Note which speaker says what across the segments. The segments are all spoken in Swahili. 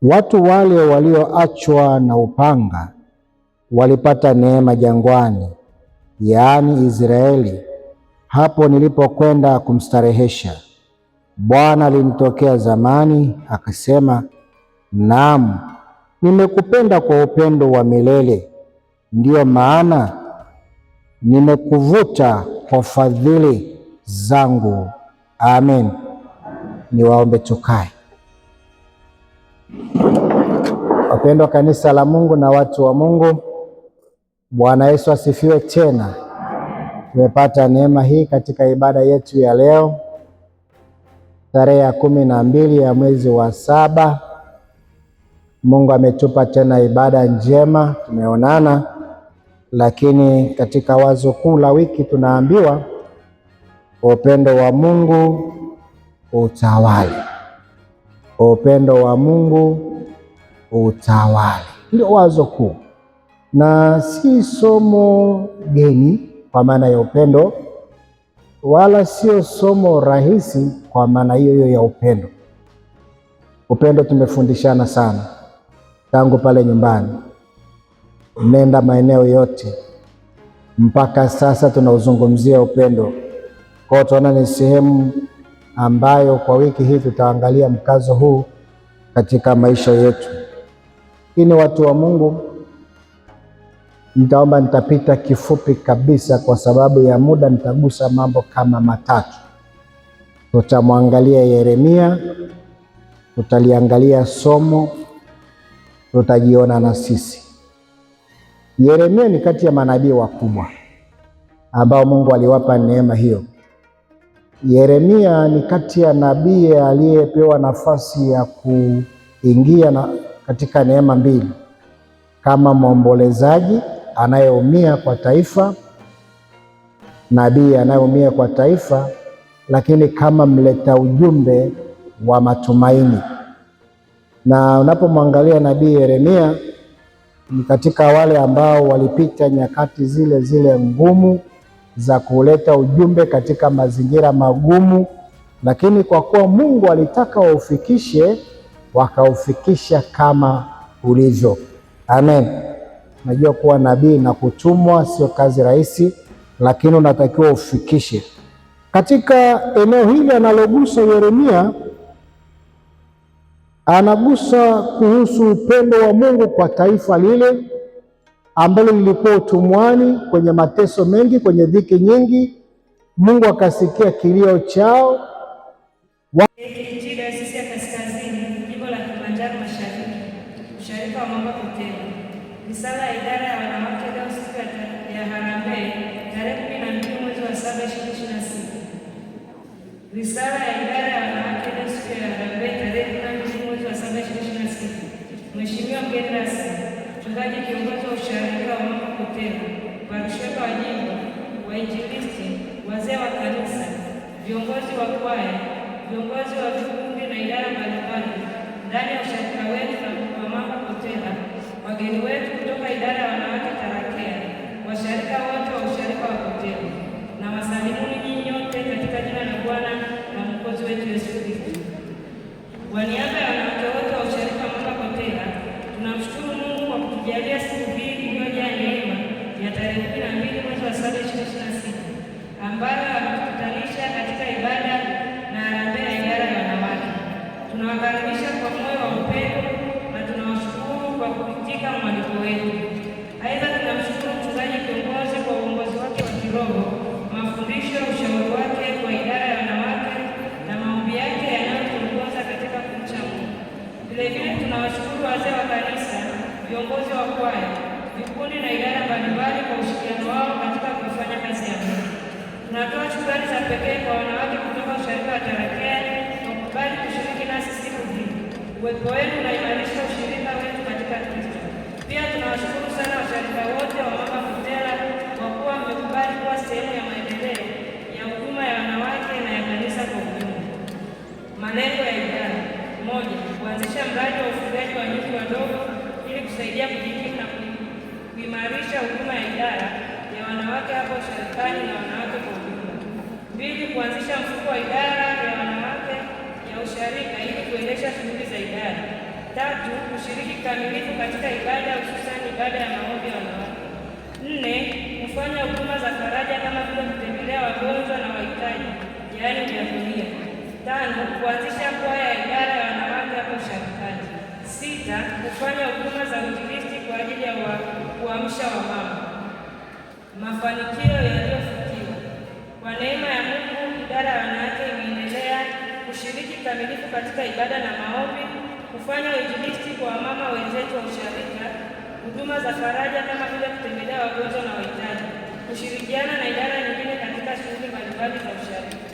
Speaker 1: Watu wale walioachwa na upanga walipata neema jangwani, yaani Israeli, hapo nilipokwenda kumstarehesha. Bwana alinitokea zamani, akasema, naam, nimekupenda kwa upendo wa milele, ndiyo maana nimekuvuta kwa fadhili zangu. Amen. Niwaombe tukae. Wapendwa kanisa la Mungu na watu wa Mungu, Bwana Yesu asifiwe tena. Tumepata neema hii katika ibada yetu ya leo, tarehe ya 12 ya mwezi wa 7. Mungu ametupa tena ibada njema, tumeonana. Lakini katika wazo kuu la wiki tunaambiwa upendo wa Mungu utawale. Upendo wa Mungu utawale, ndio wazo kuu, na si somo geni kwa maana ya upendo, wala sio somo rahisi kwa maana hiyo ya upendo. Upendo tumefundishana sana tangu pale nyumbani, nenda maeneo yote, mpaka sasa tunauzungumzia upendo. Kwa hiyo tunaona ni sehemu ambayo kwa wiki hii tutaangalia mkazo huu katika maisha yetu. Lakini watu wa Mungu, nitaomba nitapita kifupi kabisa kwa sababu ya muda. Nitagusa mambo kama matatu. Tutamwangalia Yeremia, tutaliangalia somo, tutajiona na sisi. Yeremia ni kati ya manabii wakubwa ambao Mungu aliwapa neema hiyo. Yeremia ni kati ya nabii aliyepewa nafasi ya kuingia katika neema mbili, kama mwombolezaji anayeumia kwa taifa, nabii anayeumia kwa taifa, lakini kama mleta ujumbe wa matumaini. Na unapomwangalia nabii Yeremia, ni katika wale ambao walipita nyakati zile ngumu za kuleta ujumbe katika mazingira magumu, lakini kwa kuwa Mungu alitaka waufikishe, wakaufikisha kama ulivyo. Amen. Najua kuwa nabii na kutumwa sio kazi rahisi, lakini unatakiwa ufikishe. Katika eneo hili analogusa Yeremia, anagusa kuhusu upendo wa Mungu kwa taifa lile ambalo lilikuwa utumwani, kwenye mateso mengi, kwenye dhiki nyingi. Mungu akasikia kilio chao.
Speaker 2: Dayosisi ya Kaskazini, Jimbo la Kilimanjaro Mashariki, Usharika wa Mwamba Kutema. Risala ya idara ya wanawake leo siku ya harambee tarehe 12 mwezi wa 7 2026. Risala ya idara ya wanawake leo siku ya harambee tarehe 12 mwezi wa 7 2026. Mheshimiwa mgeni rasmi, mchungaji kiongozi wa Usharika wa Mwamba Kutema, parishionari wa jimbo, wainjilisti, wazee wa kanisa, viongozi wa kwaya, viongozi wa vikundi na idara mbalimbali ndani ya usharika wetu wa Mwamba Kutema, wageni wetu kutoka idara ya wanawake Tarakea, washarika wote wa usharika wa Kutema, na wasalimuni nyinyi nyote katika jina la Bwana na Mwokozi wetu Yesu Kristo. Kwa niaba ya wanawake wote wa usharika wa Mwamba Kutema, tunamshukuru Mungu kwa kutujalia siku hii iliyojaa neema ya tarehe 12 mwezi wa 7 2026, ambayo ametukutanisha katika ibada na harambee ya idara ya wanawake. Tunawakaribisha kwa moyo wa upendo na tunawashukuru kwa kuitika mwaliko wetu. Aidha, tunamshukuru mchungaji kiongozi kwa uongozi wake wa kiroho, mafundisho, ushauri wake kwa idara ya wanawake na maombi yake yanayotuongoza katika kumcha Mungu. Vilevile tunawashukuru wazee wa kanisa, viongozi wa kwaya, vikundi na idara mbalimbali kwa ushirikiano wao katika kuifanya kazi ya Mungu. Tunatoa shukrani za pekee kwa wanawake kutoka usharika wa Tarakea kwa kukubali kushiriki nasi siku hii. Uwepo wenu unaimarisha ushirika wetu katika Kristo. Pia tunawashukuru sana washarika wote wa Mwamba Kutema kwa kuwa mmekubali kuwa sehemu ya maendeleo ya huduma ya wanawake na ya kanisa kwa ujumla. Malengo ya idara: 1. Kuanzisha mradi wa ufugaji wa nyuki wadogo ili kusaidia kujikimu na kuimarisha huduma ya idara ya wanawake hapo usharikani na wanawake kwa ujumla. 2. Kuanzisha mfuko wa idara ya wanawake ya usharika ili kuendesha shughuli za idara. 3, kushiriki kikamilifu katika ibada, hususani ibada ya maombi ya wanawake. 4, kufanya huduma za faraja kama vile kutembelea wagonjwa na wahitaji, yaani diakonia. 5, kuanzisha kwaya ya idara ya wanawake hapo usharikani. 6, kufanya huduma za uinjilisti kwa ajili ya kuamsha wamama. Mafanikio yaliyofikiwa: kwa neema ya Mungu, idara ya wanawake imeendelea kushiriki kikamilifu katika ibada na maombi, kufanya uinjilisti kwa wamama wenzetu wa usharika, huduma za faraja kama vile kutembelea wagonjwa na wahitaji, kushirikiana na idara nyingine katika shughuli mbalimbali za usharika.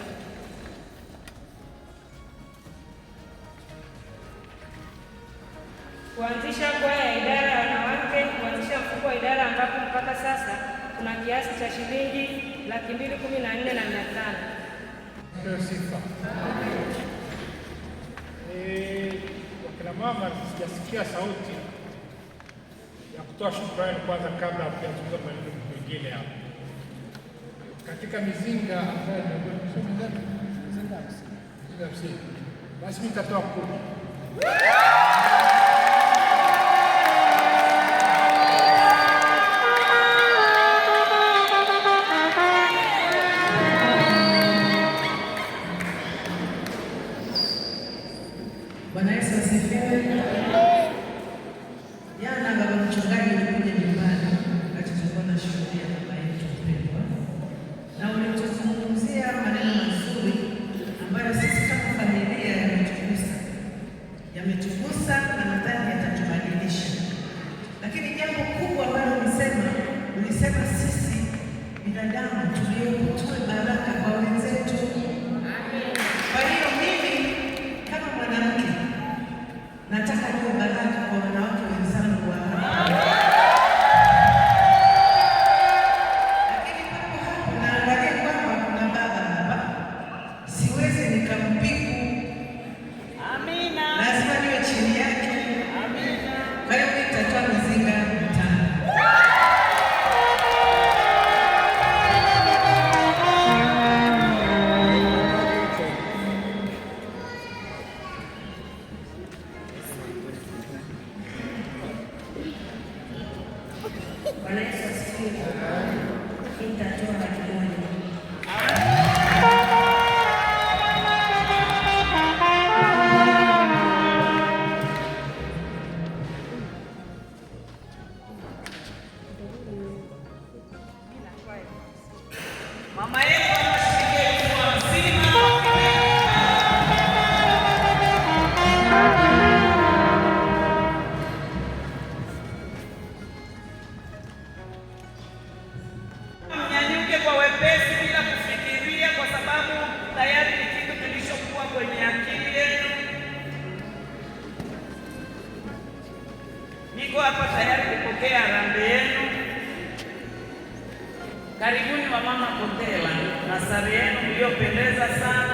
Speaker 2: Kuanzisha kwaya ya idara ya wanawake, kuanzisha mfuko wa idara ambapo mpaka sasa kuna kiasi cha shilingi 214,500.
Speaker 3: Ndio sifa. Wakina mama, sijasikia sauti ya kutoa shukrani kwanza kabla hatujazungumza maneno mengine hapo. Katika mizinga ambayo mizinga 50. Basi mimi nitatoa 10.
Speaker 4: Bwana Yesu asifiwe. Jana baba mchungaji alikuja nyumbani wakati tulikuwa na shughuli ya baba yetu mpendwa, na ulituzungumzia maneno mazuri ambayo sisi kama familia yametugusa na nadhani yatatubadilisha. Lakini jambo kubwa ambalo ulisema sisi binadamu tuliopo tuwe baraka kwa wenzetu. Kwa hiyo mimi kama mwanamke nataka niwe baraka kwa wanawake wenzangu wa hapa. Lakini hapo naangalia kwamba kuna baba hapa, siwezi nikampiku. Amina. Lazima niwe chini yake. Amina. Kwa hiyo nitatoa mizinga 5.
Speaker 2: Bwana Yesu asifiwe. Nitatoa 1,000.
Speaker 4: Mama yetu anashikilia 50,000. Mnyanyuke kwa wepesi bila kufikiria, kwa sababu tayari ni kitu kilichokuwa kwenye akili yenu. Niko hapa tayari kupokea harambee yenu. Karibuni wamama Kotela na sare yenu iliyopendeza sana.